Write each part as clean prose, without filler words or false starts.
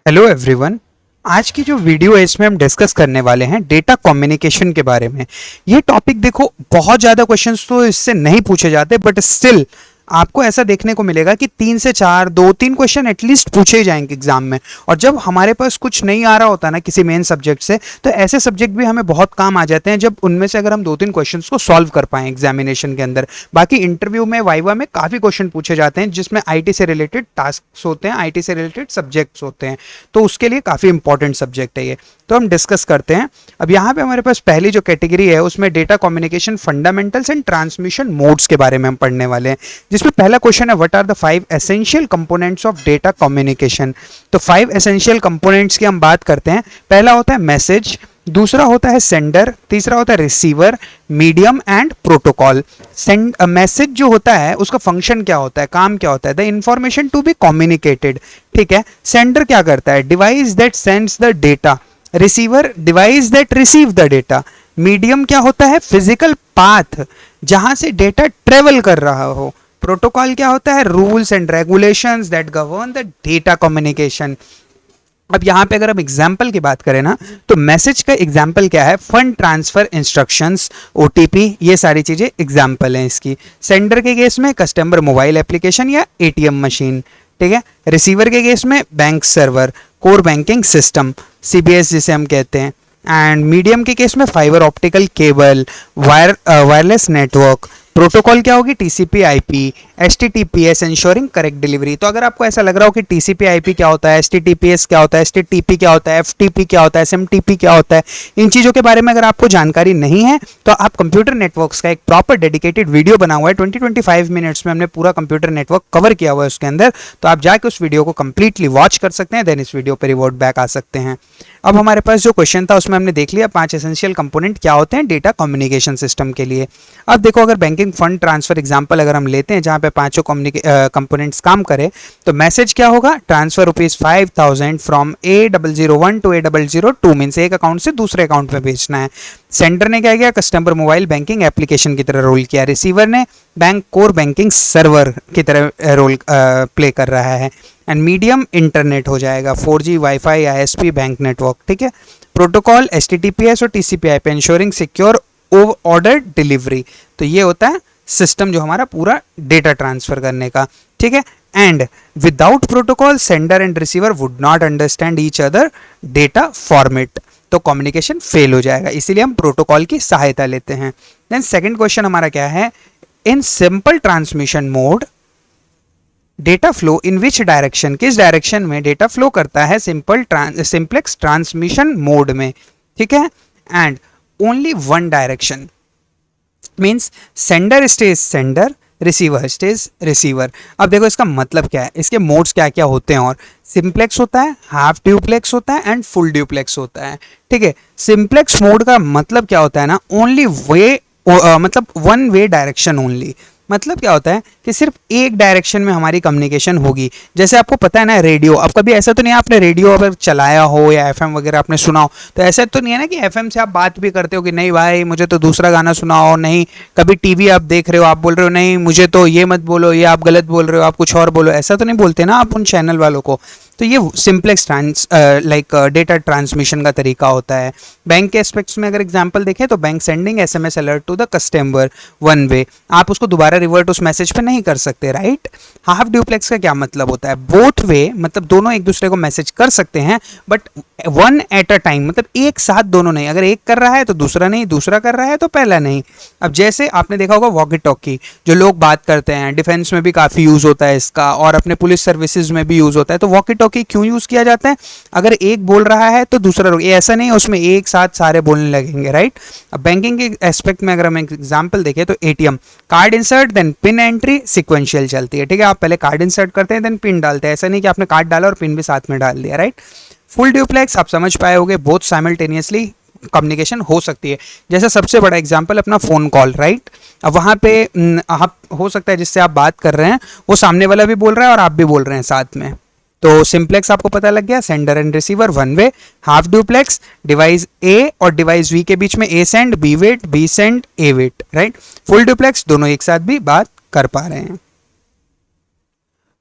Hello everyone. आज की जो वीडियो है इसमें हम डिस्कस करने वाले हैं डेटा कम्युनिकेशन के बारे में। ये टॉपिक देखो, बहुत ज़्यादा क्वेश्चंस तो इससे नहीं पूछे जाते, बट स्टिल आपको ऐसा देखने को मिलेगा कि 3 से 4 2-3 क्वेश्चन एटलीस्ट पूछे ही जाएंगे एग्जाम में। और जब हमारे पास कुछ नहीं आ रहा होता ना किसी मेन सब्जेक्ट से, तो ऐसे सब्जेक्ट भी हमें बहुत काम आ जाते हैं जब उनमें से अगर हम 2-3 क्वेश्चंस को सॉल्व कर पाएं एग्जामिनेशन के अंदर। बाकी इंटरव्यू में, वाइवा में काफ़ी क्वेश्चन पूछे जाते हैं जिसमें आईटी से रिलेटेड टास्क होते हैं, आईटी से रिलेटेड सब्जेक्ट्स होते हैं, तो उसके लिए काफ़ी इंपॉर्टेंट सब्जेक्ट है ये। तो हम डिस्कस करते हैं। अब यहाँ पे हमारे पास पहली जो कैटेगरी है उसमें data communication fundamentals and transmission modes के बारे में हम पढ़ने वाले हैं, जिसमें पहला क्वेश्चन है what are the 5 essential components of data communication. तो 5 एसेंशियल कंपोनेंट्स की हम बात करते हैं। पहला होता है मैसेज, दूसरा होता है सेंडर, तीसरा होता है receiver, medium and protocol. Message जो होता है उसका फंक्शन क्या होता है, काम क्या होता है, the information to be communicated, ठीक है। सेंडर क्या करता है, device that sends the data. Receiver, device that receive the data. Medium क्या होता है, फिजिकल पाथ जहां से डेटा ट्रेवल कर रहा हो। प्रोटोकॉल क्या होता है, rules and regulations that govern the data communication. अब यहाँ पे अगर हम एग्जाम्पल की बात करें ना, तो मैसेज का एग्जाम्पल क्या है, फंड ट्रांसफर इंस्ट्रक्शंस, ओटीपी, ये सारी चीजें एग्जाम्पल हैं इसकी। सेंडर के केस में कस्टमर मोबाइल एप्लीकेशन या एटीएम मशीन, ठीक है। रिसीवर के केस में bank server, core banking system, CBS जिसे हम कहते हैं। एंड मीडियम के केस में fibre optical cable, wireless network. Protocol क्या होगी, TCP IP, HTTPS ensuring correct delivery. तो अगर आपको ऐसा लग रहा हो कि टीसीपी आईपी क्या होता है, एचटीटीपीएस क्या होता है, एचटीटीपी क्या होता है, एफटीपी क्या होता है, एसएमटीपी क्या होता है, इन चीज़ों के बारे में अगर आपको जानकारी नहीं है तो आप कंप्यूटर नेटवर्क्स का एक प्रॉपर डेडिकेटेड वीडियो बना हुआ है, 20-25 मिनट्स में हमने पूरा कंप्यूटर नेटवर्क कवर किया हुआ है उसके अंदर। तो आप जाके उस वीडियो को कंप्लीटली वॉच कर सकते हैं, देन इस वीडियो पर रिवॉर्ड बैक आ सकते हैं। अब हमारे पास जो क्वेश्चन था उसमें हमने देख लिया 5 एसेंशियल कंपोनेंट क्या होते हैं डेटा कम्युनिकेशन सिस्टम के लिए। अब देखो, अगर बैंकिंग फंड ट्रांसफर एग्जांपल अगर हम लेते हैं जहां पे पांचों कंपोनेंट्स काम करें, तो मैसेज क्या होगा, transfer ₹5000 from A001 to A002, means एक अकाउंट से दूसरे अकाउंट में भेजना है। सेंडर ने क्या किया, कस्टमर मोबाइल बैंकिंग एप्लीकेशन की तरह रोल किया। रिसीवर ने बैंक कोर बैंकिंग सर्वर की तरह रोल प्ले कर रहा है। एंड मीडियम इंटरनेट हो जाएगा, 4G wifi ISP bank network, ठीक है। प्रोटोकॉल HTTPS और TCP/IP ensuring secure order delivery. तो ये होता है सिस्टम जो हमारा पूरा डेटा ट्रांसफर करने का, ठीक है। And without protocol sender and receiver would not understand each other data format, तो कम्युनिकेशन फेल हो जाएगा, इसीलिए हम प्रोटोकॉल की सहायता लेते हैं। देन सेकंड क्वेश्चन हमारा क्या है, in simple transmission mode data flow in which direction, किस डायरेक्शन में डेटा फ्लो करता है सिंप्लेक्स ट्रांसमिशन मोड में, ठीक है। And only one direction, means sender stage sender, receiver stage receiver. अब देखो इसका मतलब क्या है, इसके मोड्स क्या क्या होते हैं, और सिंप्लेक्स होता है, हाफ ड्यूप्लेक्स होता है एंड फुल ड्यूप्लेक्स होता है, ठीक है। सिंप्लेक्स मोड का मतलब क्या होता है ना, ओनली वे मतलब वन वे डायरेक्शन ओनली। मतलब क्या होता है कि सिर्फ एक डायरेक्शन में हमारी कम्युनिकेशन होगी। जैसे आपको पता है ना रेडियो, अब कभी ऐसा तो नहीं है आपने रेडियो अगर चलाया हो या एफएम वगैरह आपने सुना हो, तो ऐसा तो नहीं है ना कि एफएम से आप बात भी करते हो कि नहीं भाई मुझे तो दूसरा गाना सुनाओ, नहीं कभी टीवी आप देख रहे हो, आप बोल रहे हो नहीं मुझे तो ये मत बोलो, ये आप गलत बोल रहे हो, आप कुछ और बोलो, ऐसा तो नहीं बोलते ना आप उन चैनल वालों को। तो ये सिंप्लेक्स डेटा ट्रांसमिशन का तरीका होता है। बैंक के एस्पेक्ट्स में अगर एग्जांपल देखें तो bank sending SMS alert to the customer one way, आप उसको दोबारा रिवर्ट उस मैसेज पे नहीं कर सकते, राइट। हाफ ड्यूप्लेक्स का क्या मतलब होता है, बोथ वे, मतलब दोनों एक दूसरे को मैसेज कर सकते हैं but one at a time, मतलब एक साथ दोनों नहीं, अगर एक कर रहा है तो दूसरा नहीं, दूसरा कर रहा है तो पहला नहीं। अब जैसे आपने देखा होगा वॉकी टॉकी जो लोग बात करते हैं, डिफेंस में भी काफ़ी यूज़ होता है इसका, और अपने पुलिस सर्विसेज में भी यूज़ होता है। तो वॉकी टॉकी क्यों यूज़ किया जाता है, अगर एक बोल रहा है तो दूसरा रोक, ऐसा नहीं उसमें एक साथ सारे बोलने लगेंगे, राइट। अब बैंकिंग के एस्पेक्ट में अगर हम एग्जाम्पल देखें तो ATM card insert then PIN entry sequential चलती है, ठीक है। आप पहले कार्ड इंसर्ट करते हैं देन पिन डालते हैं, ऐसा नहीं कि आपने कार्ड डाला और पिन भी साथ में डाल दिया, राइट। फुल ड्यूप्लेक्स आप समझ पाए होगे, बोथ साइमल्टेनियसली कम्युनिकेशन हो सकती है। जैसे सबसे बड़ा एग्जांपल अपना फ़ोन कॉल, राइट। अब वहाँ पे आप हो सकता है जिससे आप बात कर रहे हैं वो सामने वाला भी बोल रहा है और आप भी बोल रहे हैं साथ में, तो सिंप्लेक्स आपको पता लग गया, sender and receiver one way. Half duplex device A और डिवाइस V के बीच में A send B wait, B send A wait, right. Full duplex दोनों एक साथ भी बात कर पा रहे हैं।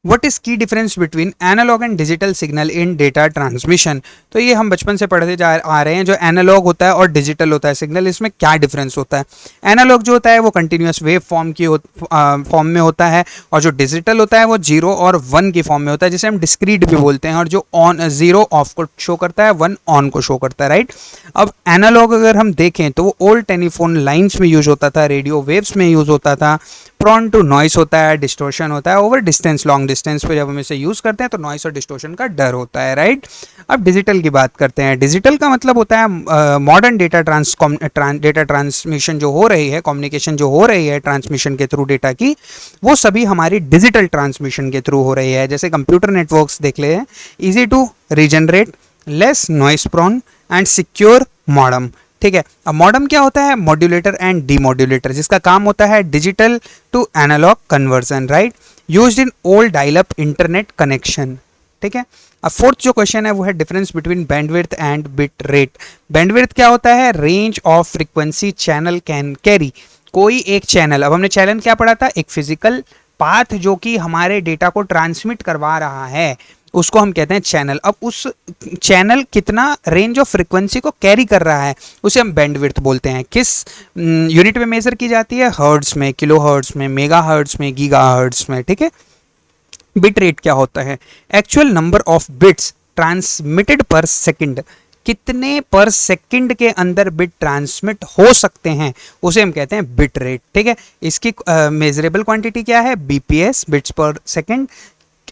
What is key difference between analogue and digital signal in data transmission. तो ये हम बचपन से पढ़ते जा आ रहे हैं, जो एनालॉग होता है और डिजिटल होता है सिग्नल, इसमें क्या डिफरेंस होता है। एनालॉग जो होता है वो कंटिन्यूस वेव फॉर्म की फॉर्म में होता है, और जो डिजिटल होता है वो 0 और 1 की फॉर्म में होता है, जिसे हम डिस्क्रीट भी बोलते हैं, और जो ऑन 0 ऑफ को शो करता है, 1 ऑन को शो करता है, राइट। अब एनालॉग अगर हम देखें तो वो ओल्ड टेलीफोन लाइन्स में यूज होता था, रेडियो वेव्स में यूज होता था, प्रॉन टू नॉइस होता है, डिस्टोर्शन होता है ओवर डिस्टेंस, लॉन्ग डिस्टेंस पे जब हम इसे यूज करते हैं तो नॉइस और डिस्टोर्शन का डर होता है, राइट। अब डिजिटल की बात करते हैं। डिजिटल का मतलब होता है मॉडर्न डेटा डेटा ट्रांसमिशन जो हो रही है, कम्युनिकेशन जो हो रही है ट्रांसमिशन के थ्रू डेटा की, वो सभी हमारी डिजिटल ट्रांसमिशन के थ्रू हो रही है। जैसे कंप्यूटर नेटवर्क्स देख ले, easy to regenerate, less noise prone and secure modem, ठीक है। अब मॉडम क्या होता है, मॉड्यूलेटर एंड डीमॉड्यूलेटर, जिसका काम होता है digital to analog conversion, right, used in old dial up internet connection, ठीक है। अब फोर्थ जो क्वेश्चन है वो है difference between bandwidth and bit rate. Bandwidth क्या होता है, range of frequency channel can carry, कोई एक चैनल, अब हमने चैनल क्या पढ़ा था, एक फिजिकल पाथ जो कि हमारे डेटा को ट्रांसमिट करवा रहा है, उसको हम कहते हैं चैनल। अब उस चैनल कितना रेंज ऑफ फ्रीक्वेंसी को कैरी कर रहा है उसे हम बैंडविड्थ बोलते हैं। किस यूनिट में मेजर की जाती है, हर्ट्ज में, किलो हर्ट्ज में, मेगा हर्ट्ज में, गीगा हर्ट्ज में, ठीक है। बिट रेट क्या होता है, actual number of bits transmitted पर सेकंड, कितने पर सेकंड के अंदर बिट ट्रांसमिट हो सकते हैं उसे हम कहते हैं बिट रेट, ठीक है। इसकी मेजरेबल क्वांटिटी क्या है, बीपीएस, बिट्स पर सेकंड,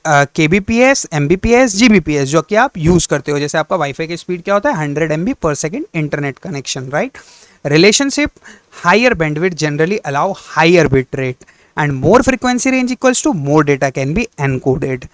केबीपीएस, एमबीपीएस, जीबीपीएस, जो कि आप यूज करते हो। जैसे आपका वाईफाई की स्पीड क्या होता है, 100 MB per second internet connection, right. Relationship, higher bandwidth generally allow higher bit rate and more frequency range equals to more data can be encoded.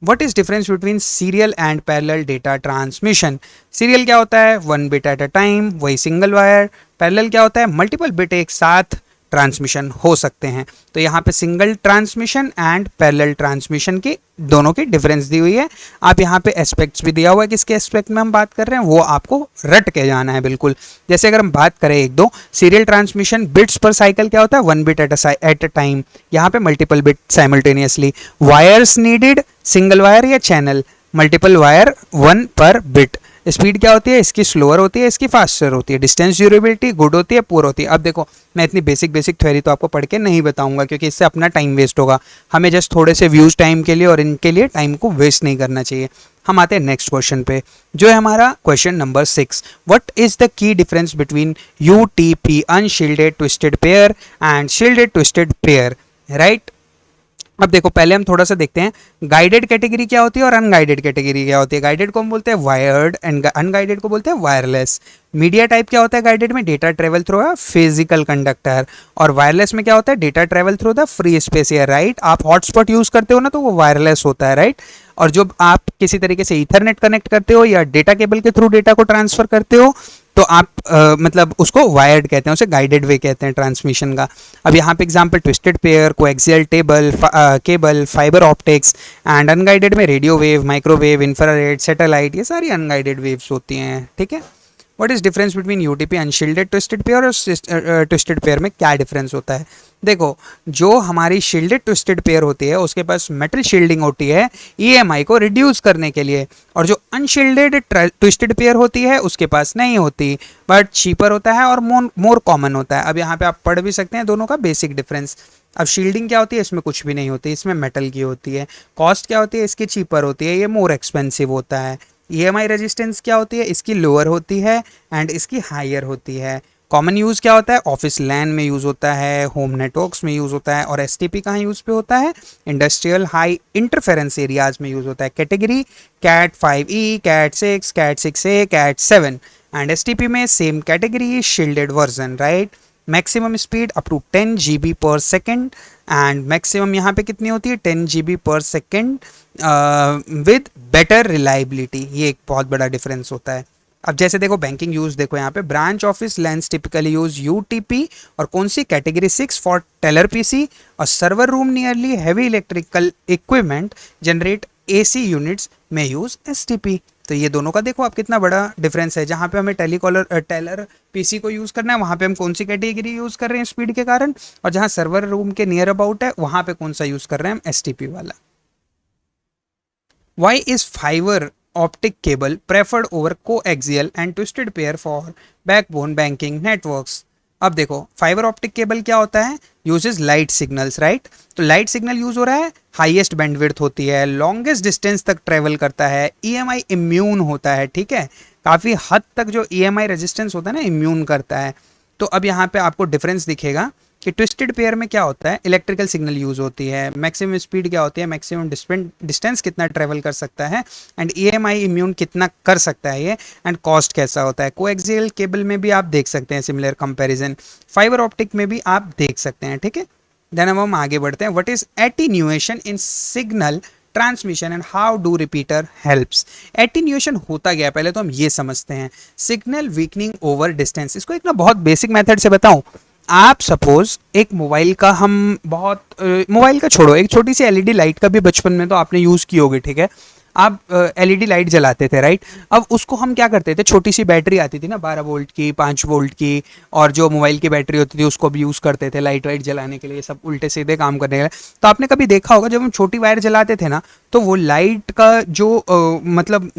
What is difference between serial and parallel data transmission? Serial क्या होता है, 1 bit at a time, वही single wire. Parallel क्या होता है, multiple bit एक साथ transmission हो सकते हैं। तो यहाँ पे single transmission and parallel transmission की दोनों की डिफरेंस दी हुई है। आप यहाँ पे एस्पेक्ट्स भी दिया हुआ है, किसके एस्पेक्ट में हम बात कर रहे हैं वो आपको रट के जाना है बिल्कुल। जैसे अगर हम बात करें एक दो, सीरियल ट्रांसमिशन बिट्स पर साइकिल क्या होता है, 1 बिट एट अ टाइम, यहाँ पे multiple bit simultaneously. Wires needed, single wire या चैनल, मल्टीपल वायर 1 पर बिट। स्पीड क्या होती है, इसकी स्लोअर होती है, इसकी फास्टर होती है। डिस्टेंस ड्यूरेबिलिटी गुड होती है, पुअर होती है। अब देखो मैं इतनी बेसिक थ्योरी तो आपको पढ़ के नहीं बताऊंगा, क्योंकि इससे अपना टाइम वेस्ट होगा। हमें जस्ट थोड़े से व्यूज टाइम के लिए और इनके लिए टाइम को वेस्ट नहीं करना चाहिए। हम आते हैं नेक्स्ट क्वेश्चन पे, जो है हमारा question number 6। What is the key difference between UTP, unshielded twisted pair, and shielded twisted pair, right. अब देखो पहले हम थोड़ा सा देखते हैं गाइडेड कैटेगरी क्या होती है और अनगाइडेड कैटेगरी क्या होती है। गाइडेड को हम बोलते हैं वायर्ड एंड अनगाइडेड को बोलते हैं वायरलेस। मीडिया टाइप क्या होता है, गाइडेड में data travel through a physical conductor, और वायरलेस में क्या होता है, data travel through the free space air, right. आप हॉटस्पॉट यूज करते हो ना तो वो वायरलेस होता है, राइट। और जब आप किसी तरीके से ईथरनेट कनेक्ट करते हो या डेटा केबल के थ्रू डेटा को ट्रांसफर करते हो तो आप मतलब उसको वायर्ड कहते हैं, उसे गाइडेड वे कहते हैं ट्रांसमिशन का। अब यहाँ पे example twisted pair, coaxial cable, fibre optics, and unguided में radio wave, microwave, infrared, satellite, ये सारी अनगाइडेड वेव्स होती हैं, ठीक है। What is difference between UTP unshielded twisted pair और ट्विस्टेड पेयर में क्या डिफरेंस होता है। देखो जो हमारी शील्डेड ट्विस्टेड पेयर होती है उसके पास मेटल शील्डिंग होती है ईएमआई को रिड्यूस करने के लिए, और जो अनशील्डेड ट्विस्टेड पेयर होती है उसके पास नहीं होती, बट चीपर होता है और मोर कॉमन होता है। अब यहाँ पे आप पढ़ भी सकते हैं दोनों का बेसिक डिफरेंस। अब शील्डिंग क्या होती है, इसमें कुछ भी नहीं होती, इसमें मेटल की होती है। कॉस्ट क्या होती है, इसकी चीपर होती है, ये मोर एक्सपेंसिव होता है। ईएमआई रेजिस्टेंस क्या होती है, इसकी लोअर होती है एंड इसकी हायर होती है। कॉमन यूज़ क्या होता है, ऑफिस लैन में यूज़ होता है, होम नेटवर्क्स में यूज़ होता है, और एसटीपी कहाँ यूज़ पे होता है, इंडस्ट्रियल हाई इंटरफेरेंस एरियाज में यूज़ होता है। Category cat 5E, cat 6, cat 6A, cat 7, and STP में same category shielded version, right. Maximum speed up to 10 GB पर सेकेंड, एंड मैक्सिमम यहाँ पे कितनी होती है, 10 GB पर सेकेंड विद बेटर रिलायबिलिटी। ये एक बहुत बड़ा डिफरेंस होता है। अब जैसे देखो बैंकिंग यूज देखो यहाँ पे, branch office lens typically use UTP, और कौन सी कैटेगरी 6 फॉर टेलर पीसी, और server room nearly heavy electrical equipment generate AC units में यूज एसटीपी। तो ये दोनों का देखो आप कितना बड़ा डिफरेंस है। जहाँ पे हमें टेलर पीसी को यूज़ करना है वहाँ पे हम कौन सी कैटेगरी यूज़ कर रहे हैं स्पीड के कारण, और जहाँ सर्वर रूम के नियर अबाउट है वहाँ पे कौन सा यूज़ कर रहे हैं हम एसटीपी वाला। Why is fiber optic cable preferred over coaxial and twisted pair for backbone banking networks? अब देखो फाइबर ऑप्टिक केबल क्या होता है, यूजेस लाइट सिग्नल्स, राइट। तो लाइट सिग्नल यूज हो रहा है, हाईएस्ट बैंडविड्थ होती है, लॉन्गेस्ट डिस्टेंस तक ट्रेवल करता है, ईएमआई इम्यून होता है, ठीक है, काफ़ी हद तक जो ईएमआई रेजिस्टेंस होता है ना इम्यून करता है। तो अब यहाँ पे आपको डिफरेंस दिखेगा कि ट्विस्टेड पेयर में क्या होता है, इलेक्ट्रिकल सिग्नल यूज होती है, मैक्सिमम स्पीड क्या होती है, मैक्सिमम डिस्टेंस कितना ट्रेवल कर सकता है, एंड ईएमआई इम्यून कितना कर सकता है ये, एंड कॉस्ट कैसा होता है। कोएक्सियल केबल में भी आप देख सकते हैं सिमिलर कंपैरिजन, फाइबर ऑप्टिक में भी आप देख सकते हैं, ठीक है। देन अब हम आगे बढ़ते हैं, what is attenuation in signal transmission and how do repeater helps. Attenuation होता गया, पहले तो हम ये समझते हैं, सिग्नल वीकनिंग ओवर डिस्टेंस। इसको एक ना बहुत बेसिक मेथड से बताऊं, आप सपोज एक मोबाइल का, हम बहुत मोबाइल का छोड़ो, एक छोटी सी एलईडी लाइट का भी बचपन में तो आपने यूज़ की होगी, ठीक है। आप एलईडी लाइट जलाते थे, राइट। अब उसको हम क्या करते थे, छोटी सी बैटरी आती थी ना 12 वोल्ट की, 5 वोल्ट की, और जो मोबाइल की बैटरी होती थी उसको भी यूज़ करते थे लाइट वाइट जलाने के लिए, सब उल्टे सीधे काम करने के लिए। तो आपने कभी देखा होगा जब हम छोटी वायर जलाते थे ना, तो वो लाइट का जो मतलब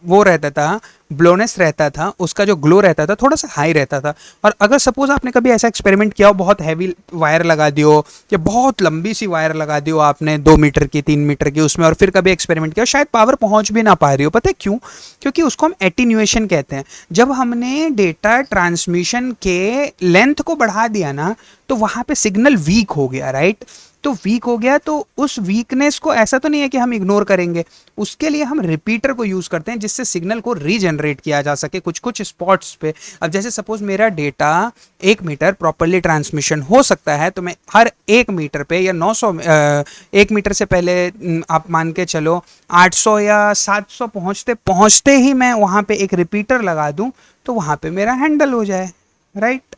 वो रहता था, ब्लोनेस रहता था, उसका जो ग्लो रहता था थोड़ा सा हाई रहता था। और अगर सपोज आपने कभी ऐसा एक्सपेरिमेंट किया हो, बहुत हैवी वायर लगा दियो या बहुत लंबी सी वायर लगा दियो आपने 2 मीटर की, 3 मीटर की उसमें, और फिर कभी एक्सपेरिमेंट किया, शायद पावर पहुंच भी ना पा रही हो। पता है क्यों? क्योंकि उसको हम एटीन्यूएशन कहते हैं। जब हमने डेटा ट्रांसमिशन के लेंथ को बढ़ा दिया ना, तो वहां पे सिग्नल वीक हो गया, राइट। तो वीक हो गया, तो उस वीकनेस को ऐसा तो नहीं है कि हम इग्नोर करेंगे, उसके लिए हम रिपीटर को यूज करते हैं जिससे सिग्नल को रीजनरेट किया जा सके कुछ कुछ स्पॉट्स पे। अब जैसे सपोज मेरा डेटा 1 मीटर प्रॉपरली ट्रांसमिशन हो सकता है, तो मैं हर 1 मीटर पे या 900 1 मीटर से पहले आप मान के चलो 800 या 700 पहुंचते पहुंचते ही मैं वहां पे एक रिपीटर लगा दूं, तो वहां पे मेरा हैंडल हो जाए, राइट।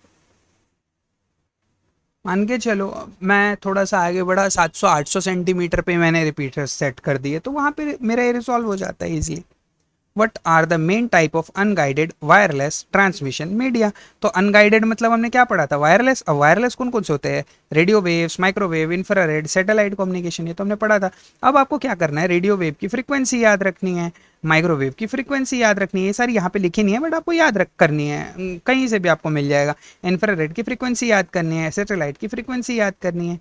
मान के चलो मैं थोड़ा सा आगे बढ़ा, 700-800 सेंटीमीटर पे मैंने रिपीटर सेट कर दिए, तो वहाँ पे मेरा ये रिजॉल्व हो जाता है easily. What are the main type of unguided wireless transmission media. तो अनगाइडेड मतलब हमने क्या पढ़ा था, वायरलेस। अब वायरलेस कौन कौन से होते हैं, radio waves, microwave, infrared, satellite communication, ये तो हमने पढ़ा था। अब आपको क्या करना है, रेडियो वेव की फ्रीक्वेंसी याद रखनी है, माइक्रोवेव की फ्रीक्वेंसी याद रखनी है, ये सारी यहाँ पे लिखी नहीं है बट आपको याद रख करनी है, कहीं से भी आपको मिल जाएगा। इंफ्रारेड की फ्रीक्वेंसी याद करनी है, सैटेलाइट की फ्रीक्वेंसी याद करनी है।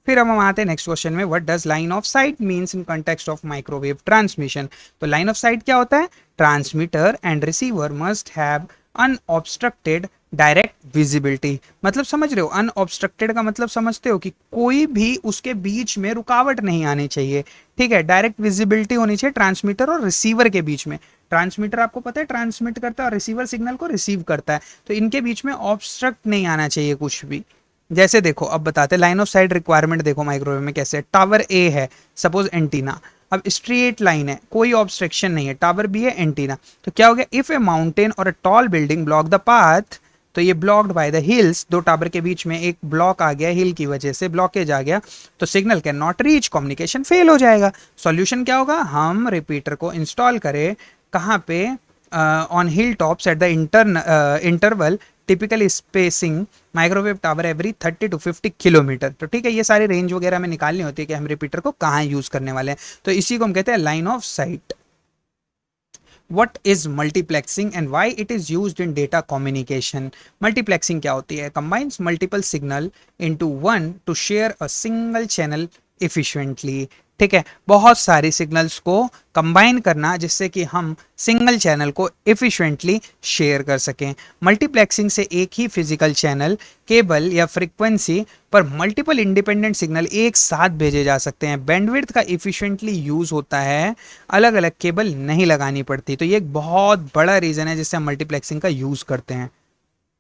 फिर हम आते हैं नेक्स्ट क्वेश्चन में, what does line of site means in context of microwave transmission. तो लाइन ऑफ साइट क्या होता है, transmitter and receiver must have unobstructed direct visibility. मतलब समझ रहे हो, अनऑब्स्ट्रक्टेड का मतलब समझते हो कि कोई भी उसके बीच में रुकावट नहीं आनी चाहिए, ठीक है। डायरेक्ट विजिबिलिटी होनी चाहिए ट्रांसमीटर और रिसीवर के बीच में। ट्रांसमीटर आपको पता है ट्रांसमिट करता है और रिसीवर सिग्नल को रिसीव करता है, तो इनके बीच में ऑब्स्ट्रक्ट नहीं आना चाहिए कुछ भी। जैसे देखो अब बताते, लाइन ऑफ साइट रिक्वायरमेंट देखो माइक्रोवेव में कैसे, टावर ए है सपोज, एंटीना, अब स्ट्रेट लाइन है, कोई ऑब्स्ट्रक्शन नहीं है, टावर बी है, एंटीना, तो क्या हो गया, इफ ए माउंटेन और a tall building block the path, तो ये ब्लॉक्ड बाय द हिल्स, दो टावर के बीच में एक ब्लॉक आ गया, हिल की वजह से ब्लॉकेज आ गया, तो signal can not reach, communication fail हो जाएगा। सॉल्यूशन क्या होगा, हम रिपीटर को इंस्टॉल करें कहाँ पे, on hill tops at the interval typical spacing microwave tower every 30 to 50 kilometre. तो ठीक है, ये सारी रेंज वगैरह में निकालनी होती है कि हम रिपीटर को कहाँ यूज करने वाले हैं, तो इसी को हम कहते हैं line of site. What is multiplexing and why it is used in data communication? Multiplexing क्या होती है, combines multiple signal into one to share a single channel efficiently। ठीक है, बहुत सारी सिग्नल्स को कंबाइन करना जिससे कि हम सिंगल चैनल को एफिशिएंटली शेयर कर सकें। मल्टीप्लेक्सिंग से एक ही फिजिकल चैनल, केबल या फ्रीक्वेंसी पर मल्टीपल इंडिपेंडेंट सिग्नल एक साथ भेजे जा सकते हैं। बैंडविड्थ का एफिशिएंटली यूज होता है, अलग अलग केबल नहीं लगानी पड़ती, तो ये एक बहुत बड़ा रीजन है जिससे हम मल्टीप्लेक्सिंग का यूज करते हैं।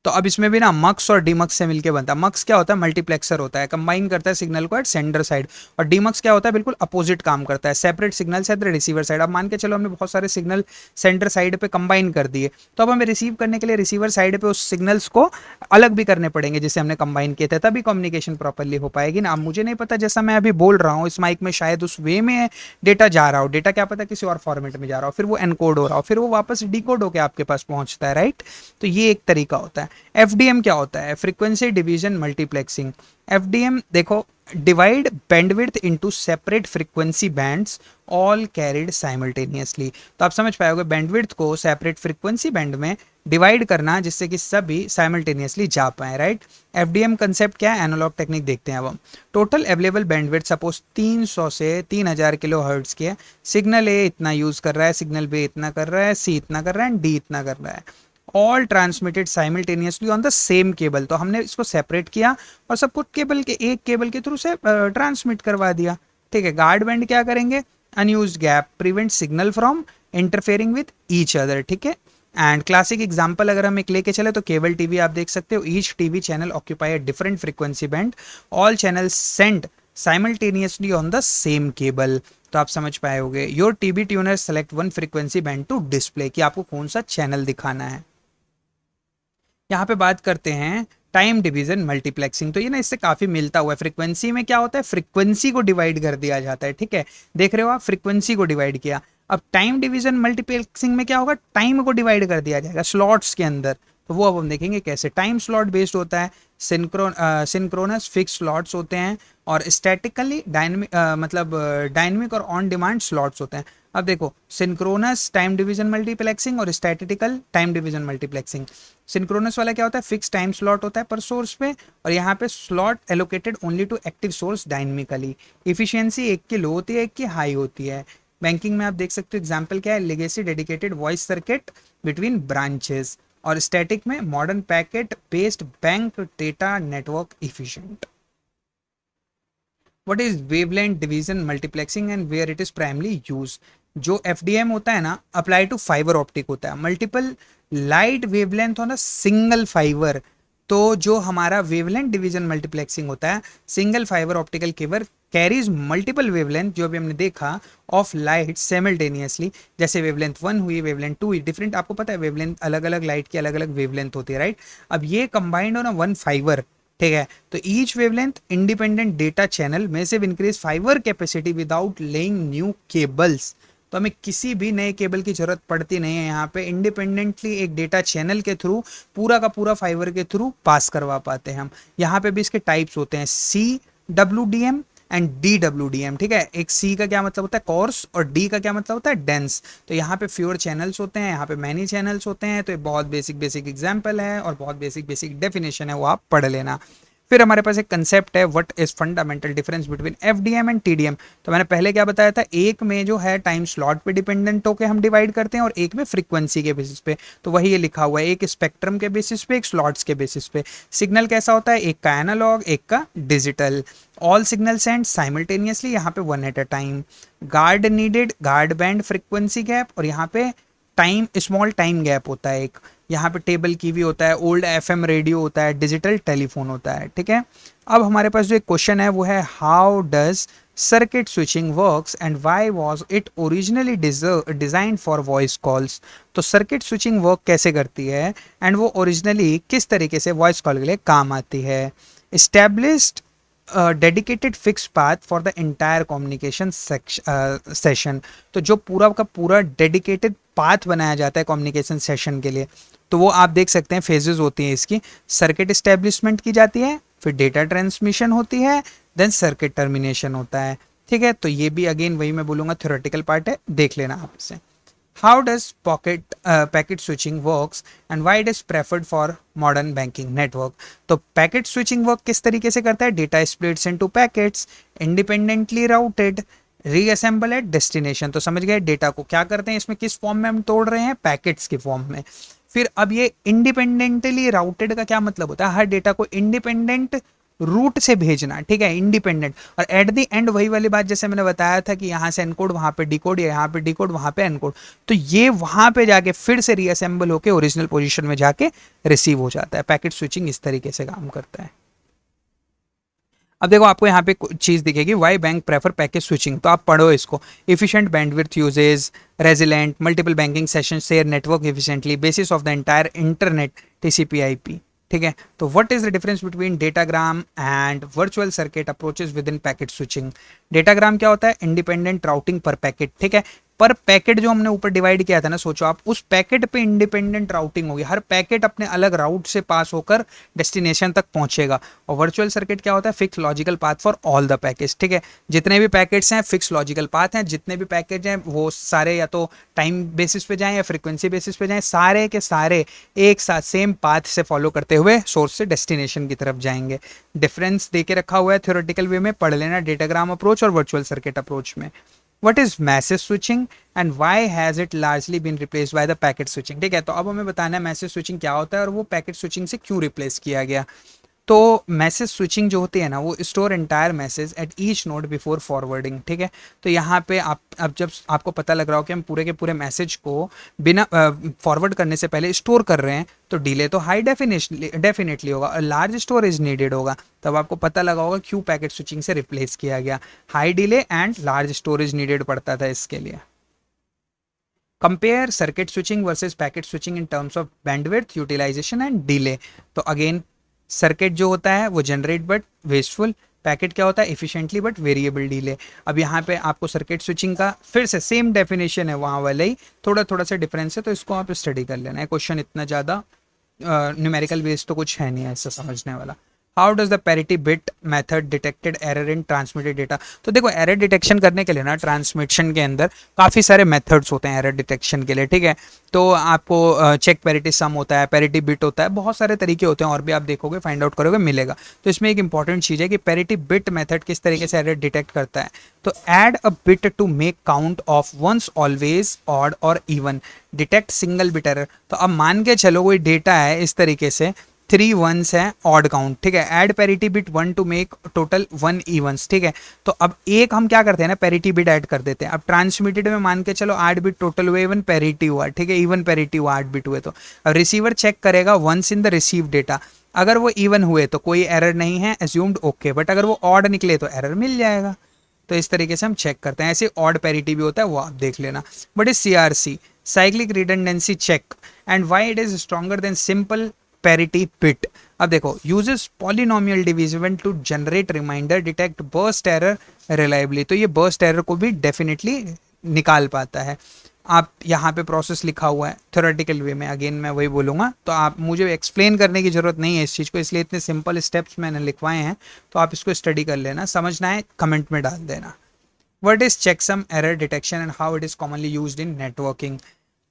तो अब इसमें भी ना मक्स और डीमक्स से मिलके बनता है। मक्स क्या होता है, मल्टीप्लेक्सर होता है, कंबाइन करता है सिग्नल को एट सेंडर साइड, और डीमक्स क्या होता है, बिल्कुल अपोजिट काम करता है, separate signals at the receiver side. अब मान के चलो हमने बहुत सारे सिग्नल सेंटर साइड पे कंबाइन कर दिए, तो अब हमें रिसीव करने के लिए रिसीवर साइड पे उस सिग्नल्स को अलग भी करने पड़ेंगे जिसे हमने कंबाइन किए थे, तभी कम्युनिकेशन प्रॉपरली हो पाएगी ना। अब मुझे नहीं पता, जैसा मैं अभी बोल रहा हूँ इस माइक में शायद उस वे में डेटा जा रहा हो, डेटा क्या पता किसी और फॉर्मेट में जा रहा हो, फिर वो एनकोड हो रहा हो, फिर वो वापस डिकोड होकर आपके पास पहुंचता है, राइट। तो ये एक तरीका होता है। एफडीएम क्या होता है, फ्रीक्वेंसी डिवीजन मल्टीप्लेक्सिंग। एफडीएम देखो, divide bandwidth into separate frequency bands all carried simultaneously। तो आप समझ पाओगे बैंडविड्थ को सेपरेट फ्रीक्वेंसी बैंड में डिवाइड करना जिससे कि सभी साइमल्टेनियसली जा पाए, राइट। एफडीएम कंसेप्ट क्या है, एनालॉग टेक्निक देखते हैं अब हम। टोटल अवेलेबल बैंडविड्थ सपोज 300 से 3000 किलो हर्ट्ज की है। सिग्नल ए इतना यूज कर रहा है, सिग्नल बी इतना कर रहा है, सी इतना कर रहा है, डी इतना कर रहा है। All transmitted simultaneously on the same cable. तो हमने इसको सेपरेट किया और सबको केबल के एक केबल के थ्रू से ट्रांसमिट करवा दिया, ठीक है। गार्ड बैंड क्या करेंगे, unused gap prevent signal from interfering with each other, ठीक है। एंड क्लासिक एग्जांपल अगर हम एक लेके चले तो केबल टीवी आप देख सकते हो, each TV channel occupy a different frequency band, all channels send simultaneously on the same cable. तो आप समझ पाए होगे। Your TV tuner select one frequency band to display, कि आपको कौन सा चैनल दिखाना है। यहाँ पे बात करते हैं टाइम डिवीजन मल्टीप्लेक्सिंग। तो ये ना इससे काफी मिलता हुआ है। फ्रीक्वेंसी में क्या होता है, फ्रीक्वेंसी को डिवाइड कर दिया जाता है, ठीक है। देख रहे हो आप, फ्रीक्वेंसी को डिवाइड किया। अब टाइम डिवीजन मल्टीप्लेक्सिंग में क्या होगा, टाइम को डिवाइड कर दिया जाएगा स्लॉट्स के अंदर। तो वो अब हम देखेंगे कैसे। टाइम स्लॉट बेस्ड होता है, सिंक्रोनस फिक्स स्लॉट्स होते हैं, और स्टैटिकली डायनेमिक मतलब डायनेमिक और ऑन डिमांड स्लॉट्स होते हैं। अब देखो, सिंक्रोनस टाइम डिवीजन मल्टीप्लेक्सिंग और statistical time division multiplexing. Synchronous वाला क्या होता है, फिक्स टाइम स्लॉट होता है पर सोर्स पे, और यहाँ पे slot allocated only to active source dynamically. Efficiency एक की लो होती है, एक की हाई होती है। बैंकिंग में आप देख सकते हो एग्जाम्पल क्या है, legacy dedicated voice circuit between branches, और स्टैटिक में modern packet based bank data network efficient. What is wavelength division multiplexing and where it is primarily use. जो एफडीएम होता है ना, अप्लाई टू फाइबर ऑप्टिक होता है। Multiple light wavelength on a single fibre. तो जो हमारा वेवलेंथ डिवीजन मल्टीप्लेक्सिंग होता है, single fibre optical cable carries multiple wavelength, जो अभी हमने देखा, ऑफ लाइट सेमल्टेनियसली। जैसे वेवलेंथ 1 हुई, वेवलेंथ 2 हुई, डिफरेंट, आपको पता है वेवलेंथ अलग अलग लाइट की अलग अलग वेवलेंथ होती है, राइट। अब ये कंबाइंड हो ना वन फाइबर, ठीक है। तो each wavelength independent data channel में से increase fibre capacity without laying new cables. तो हमें किसी भी नए केबल की जरूरत पड़ती नहीं है। यहाँ पे इंडिपेंडेंटली एक डेटा चैनल के थ्रू पूरा का पूरा फाइबर के थ्रू पास करवा पाते हैं हम। यहाँ पे भी इसके टाइप्स होते हैं, CWDM एंड DWDM, ठीक है। एक C का क्या मतलब होता है, कोर्स, और D का क्या मतलब होता है, डेंस। तो यहाँ पे फ्यूअर चैनल्स होते हैं, यहाँ पे मैनी चैनल्स होते हैं। तो ये बहुत बेसिक एग्जाम्पल है और बहुत बेसिक डेफिनेशन है, वो आप पढ़ लेना। फिर हमारे पास एक कंसेप्ट है, what is fundamental difference between FDM and TDM. तो मैंने पहले क्या बताया था, एक में जो है टाइम स्लॉट पे डिपेंडेंट होकर हम डिवाइड करते हैं, और एक में फ्रीक्वेंसी के बेसिस पे। तो वही ये लिखा हुआ है, एक स्पेक्ट्रम के बेसिस पे, एक स्लॉट्स के बेसिस पे। सिग्नल कैसा होता है, एक का एनालॉग, एक का digital. All signal send simultaneously, यहाँ पे one at a time. Guard needed, guard band frequency gap, और यहाँ पे टाइम स्मॉल टाइम गैप होता है एक। यहाँ पे टेबल की भी होता है, ओल्ड एफएम रेडियो होता है, डिजिटल टेलीफोन होता है, ठीक है। अब हमारे पास जो एक क्वेश्चन है वो है, how does circuit switching works and why was it originally designed for voice calls. तो सर्किट स्विचिंग वर्क कैसे करती है एंड वो ओरिजिनली किस तरीके से वॉइस कॉल के लिए काम आती है। Established dedicated fix path for the entire communication session. तो जो पूरा का पूरा डेडिकेटेड पाथ बनाया जाता है कम्युनिकेशन सेशन के लिए, तो वो आप देख सकते हैं फेजेस होती हैं इसकी। सर्किट इस्टेब्लिशमेंट की जाती है, फिर डेटा ट्रांसमिशन होती है, देन सर्किट टर्मिनेशन होता है, ठीक है। तो ये भी अगेन वही मैं बोलूँगा थ्योरेटिकल पार्ट है, देख लेना आप इसे। How does packet switching works and why it is preferred for modern banking network. तो पैकेट स्विचिंग वर्क किस तरीके से करता है, data splits into packets, independently routed, reassemble at destination. तो समझ गए डेटा को क्या करते हैं, इसमें किस फॉर्म में हम तोड़ रहे हैं, पैकेट्स के फॉर्म में। फिर अब ये इंडिपेंडेंटली राउटेड का क्या मतलब होता है, हर डेटा को इंडिपेंडेंट रूट से भेजना, ठीक है, इंडिपेंडेंट। और एट द एंड वही वाली बात जैसे मैंने बताया था कि यहाँ से एनकोड, वहाँ पे डिकोड, या यहाँ पे डिकोड, वहाँ पे एनकोड। तो ये वहाँ पे जाके फिर से रीअसेंबल होके ओरिजिनल पोजीशन में जाके रिसीव हो जाता है। पैकेट स्विचिंग इस तरीके से काम करता है। अब देखो आपको यहाँ पे चीज़ दिखेगी, why bank prefer package switching. तो आप पढ़ो इसको। Efficient bandwidth usage, resilient, multiple banking session share network efficiently, basis of the entire internet, TCP/IP, ठीक है। तो what is the difference between datagram and virtual circuit approaches within packet switching. Datagram क्या होता है, independent routing पर packet, ठीक है। पर पैकेट जो हमने ऊपर डिवाइड किया था ना, सोचो आप उस पैकेट पे इंडिपेंडेंट राउटिंग होगी, हर पैकेट अपने अलग राउट से पास होकर डेस्टिनेशन तक पहुंचेगा। और वर्चुअल सर्किट क्या होता है, fix logical path for all the packets, ठीक है, जितने भी पैकेट्स हैं फिक्स लॉजिकल पाथ हैं, जितने भी पैकेज हैं वो सारे या तो टाइम बेसिस पे जाएं या फ्रीक्वेंसी बेसिस पे जाएं, सारे के सारे एक साथ सेम पाथ से फॉलो करते हुए सोर्स से डेस्टिनेशन की तरफ जाएंगे। डिफरेंस देके रखा हुआ है थ्योरेटिकल वे में, पढ़ लेना डेटाग्राम अप्रोच और वर्चुअल सर्किट अप्रोच में। What is message switching and why has it largely been replaced by the packet switching, ठीक है, तो अब हमें बताना है मैसेज स्विचिंग क्या होता है और वो पैकेट स्विचिंग से क्यों रिप्लेस किया गया। तो मैसेज स्विचिंग जो होती है ना, वो store entire message at each node before forwarding, ठीक है। तो यहाँ पे आप अब जब आपको पता लग रहा हो कि हम पूरे के पूरे मैसेज को बिना फॉरवर्ड करने से पहले स्टोर कर रहे हैं, तो डिले तो हाई डेफिनेटली होगा और लार्ज स्टोरेज नीडेड होगा। तब आपको पता लगा होगा क्यों पैकेट स्विचिंग से रिप्लेस किया गया, high delay and large storage needed पड़ता था इसके लिए। Compare circuit switching versus packet switching in terms of bandwidth, utilisation and delay. तो अगेन सर्किट जो होता है वो जनरेट बट वेस्टफुल, पैकेट क्या होता है एफिशिएंटली बट वेरिएबल डिले। अब यहाँ पे आपको सर्किट स्विचिंग का फिर से सेम डेफिनेशन है वहाँ वाले ही, थोड़ा थोड़ा सा डिफरेंस है, तो इसको आप स्टडी कर लेना है। क्वेश्चन इतना ज़्यादा न्यूमेरिकल बेस तो कुछ है नहीं ऐसा समझने वाला। How does the parity bit method detected error in transmitted data. तो देखो एरर डिटेक्शन करने के लिए ना ट्रांसमिशन के अंदर काफ़ी सारे मेथड्स होते हैं एरर डिटेक्शन के लिए, ठीक है। तो आपको चेक पैरिटी सम होता है, पैरिटी बिट होता है, बहुत सारे तरीके होते हैं और भी आप देखोगे फाइंड आउट करोगे मिलेगा। तो इसमें एक इंपॉर्टेंट चीज़ है कि पैरिटी बिट मेथड किस तरीके से एरर डिटेक्ट करता है। तो add a bit to make count of ones always odd और even, detect single bit error. तो अब मान के चलो कोई डेटा है इस तरीके से 3 वंस है ऑड काउंट, ठीक है, add parity bit 1 to make total 1 evens, ठीक है। तो अब एक हम क्या करते हैं ना पैरिटी बिट ऐड कर देते हैं। अब ट्रांसमिटेड में मान के चलो 8 बिट टोटल हुए, इवन पैरिटी हुआ, ठीक है, इवन पैरिटी हुआ 8 बिट हुए। तो अब रिसीवर चेक करेगा once in the receive data, अगर वो इवन हुए तो कोई एरर नहीं है एज्यूम्ड ओके, बट अगर वो ऑड निकले तो एरर मिल जाएगा। तो इस तरीके से हम चेक करते हैं। ऐसे ऑड पैरिटी भी होता है वो आप देख लेना। But is CRC cyclic redundancy check and why it is stronger than simple parity bit. अब देखो uses polynomial division to generate remainder, detect burst error reliably. तो ये बर्स्ट एरर को भी डेफिनेटली निकाल पाता है। आप यहाँ पे प्रोसेस लिखा हुआ है थ्योरेटिकल वे में, अगेन मैं वही बोलूँगा, तो आप मुझे एक्सप्लेन करने की ज़रूरत नहीं है इस चीज़ को, इसलिए इतने सिंपल स्टेप्स मैंने लिखवाए हैं। तो आप इसको स्टडी कर लेना, समझना है कमेंट में डाल देना। What is checksum error detection and how it is commonly used in networking.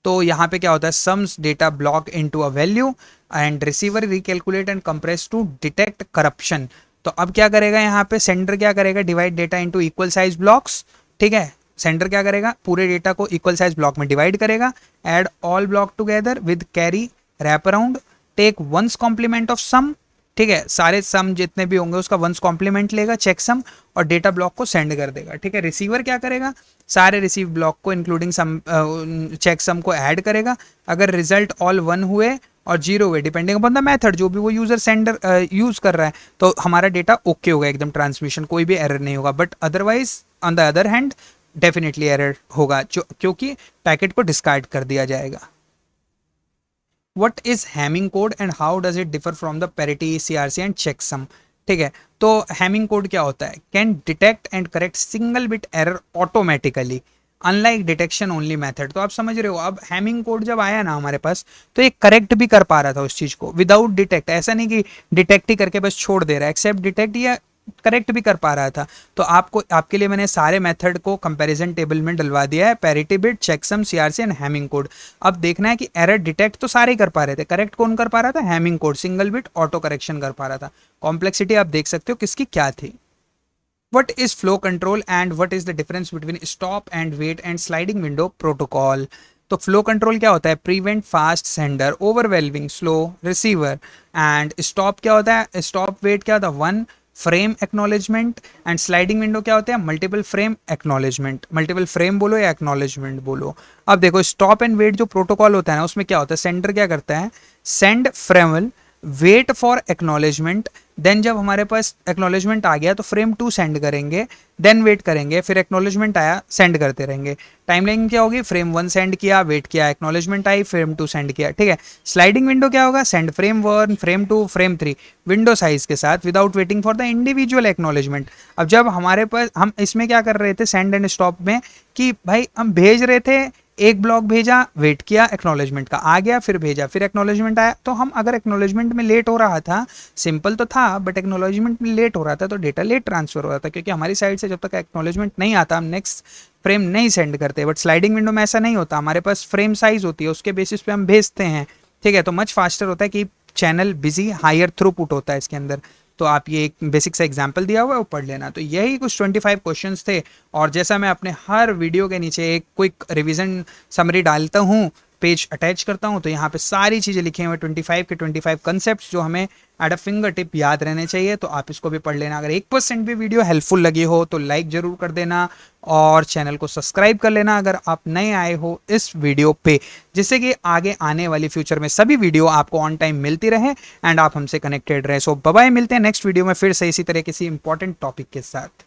तो यहाँ पे क्या होता है, sums data block into a value and receiver recalculate and compress to detect corruption. तो अब क्या करेगा यहाँ पे सेंडर क्या करेगा, divide data into equal size blocks, ठीक है। सेंडर क्या करेगा, पूरे डेटा को इक्वल साइज ब्लॉक में डिवाइड करेगा, add all block together with carry wrap around, take one's complement of sum, ठीक है, सारे सम जितने भी होंगे उसका वंस कॉम्प्लीमेंट लेगा, चेक सम, और डेटा ब्लॉक को सेंड कर देगा, ठीक है। रिसीवर क्या करेगा, सारे रिसीव ब्लॉक को इंक्लूडिंग सम चेक सम को ऐड करेगा। अगर रिजल्ट ऑल 1 हुए और 0 हुए डिपेंडिंग अपॉन द मेथड जो भी वो यूजर सेंडर यूज कर रहा है, तो हमारा डेटा ओके होगा एकदम ट्रांसमिशन, कोई भी एरर नहीं होगा। But otherwise on the other hand definitely error होगा जो क्योंकि पैकेट को डिस्कार्ड कर दिया जाएगा। What is Hamming code and how does it differ from the parity CRC and checksum, ठीक है। तो हैमिंग कोड क्या होता है, can detect and correct single bit error automatically unlike detection only method. तो आप समझ रहे हो, अब हैमिंग कोड जब आया ना हमारे पास तो ये करेक्ट भी कर पा रहा था उस चीज को विदाउट डिटेक्ट, ऐसा नहीं कि डिटेक्ट ही करके बस छोड़ दे रहा है, एक्सेप्ट डिटेक्ट या करेक्ट भी कर पा रहा था। तो आपको आपके लिए मैंने सारे मेथड को कंपैरिजन टेबल में डलवा दिया है, parity bit, checksum, CRC and Hamming code. अब देखना है कि एरर डिटेक्ट तो सारे कर पा रहे थे, करेक्ट कौन कर पा रहा था, Hamming code, single bit auto correction कर पा रहा था। कॉम्प्लेक्सिटी आप देख सकते हो किसकी क्या थी। What is flow control and what is the difference between stop and wait and sliding window protocol? तो फ्लो कंट्रोल क्या होता है, prevent fast sender, overwhelming slow receiver, and stop क्या होता है, स्टॉप वेट क्या होता है, 1 frame acknowledgement, and sliding window क्या होता है, multiple frame acknowledgement, multiple frame बोलो या एक्नॉलेजमेंट बोलो। अब देखो स्टॉप एंड वेट जो प्रोटोकॉल होता है ना उसमें क्या होता है, सेंडर क्या करता है, send frame wait for acknowledgement, then जब हमारे पास एक्नॉलेजमेंट आ गया तो फ्रेम 2 सेंड करेंगे, देन वेट करेंगे, फिर एक्नॉलेजमेंट आया, सेंड करते रहेंगे। टाइमलाइन क्या होगी, फ्रेम 1 सेंड किया, वेट किया, एक्नॉलेजमेंट आई, फ्रेम 2 सेंड किया, ठीक है। स्लाइडिंग विंडो क्या होगा, send frame 1, frame 2, frame 3 window size के साथ without waiting for the individual acknowledgement. अब जब हमारे पास, हम इसमें क्या कर रहे थे सेंड एंड स्टॉप में, कि भाई हम भेज रहे थे, एक ब्लॉक भेजा, वेट किया, एक्नॉलेजमेंट का आ गया, फिर भेजा, फिर एक्नॉलेजमेंट आया, तो हम अगर एक्नॉलेजमेंट में लेट हो रहा था, सिंपल तो था बट एक्नॉलेजमेंट में लेट हो रहा था तो डेटा लेट ट्रांसफर हो रहा था, क्योंकि हमारी साइड से जब तक एक्नॉलेजमेंट नहीं आता हम नेक्स्ट फ्रेम नहीं सेंड करते। बट स्लाइडिंग विंडो में ऐसा नहीं होता, हमारे पास फ्रेम साइज होती है, उसके बेसिस पे हम भेजते हैं, ठीक है। तो मच फास्टर होता है कि चैनल बिजी, हायर थ्रूपुट होता है इसके अंदर। तो आप ये एक बेसिक सा एग्जाम्पल दिया हुआ है वो पढ़ लेना। तो यही कुछ 25 क्वेश्चंस थे, और जैसा मैं अपने हर वीडियो के नीचे एक क्विक रिवीजन समरी डालता हूँ, पेज अटैच करता हूँ, तो यहाँ पे सारी चीज़ें लिखी हुई 25 के 25 कंसेप्ट जो हमें एट अ फिंगर टिप याद रहने चाहिए। तो आप इसको भी पढ़ लेना। अगर 1% भी वीडियो हेल्पफुल लगी हो तो लाइक जरूर कर देना, और चैनल को सब्सक्राइब कर लेना अगर आप नए आए हो इस वीडियो पे, जिससे कि आगे आने वाली फ्यूचर में सभी वीडियो आपको ऑन टाइम मिलती रहे एंड आप हमसे कनेक्टेड रहे। सो बाय बाय, मिलते हैं नेक्स्ट वीडियो में फिर से इसी तरह किसी इंपॉर्टेंट टॉपिक के साथ।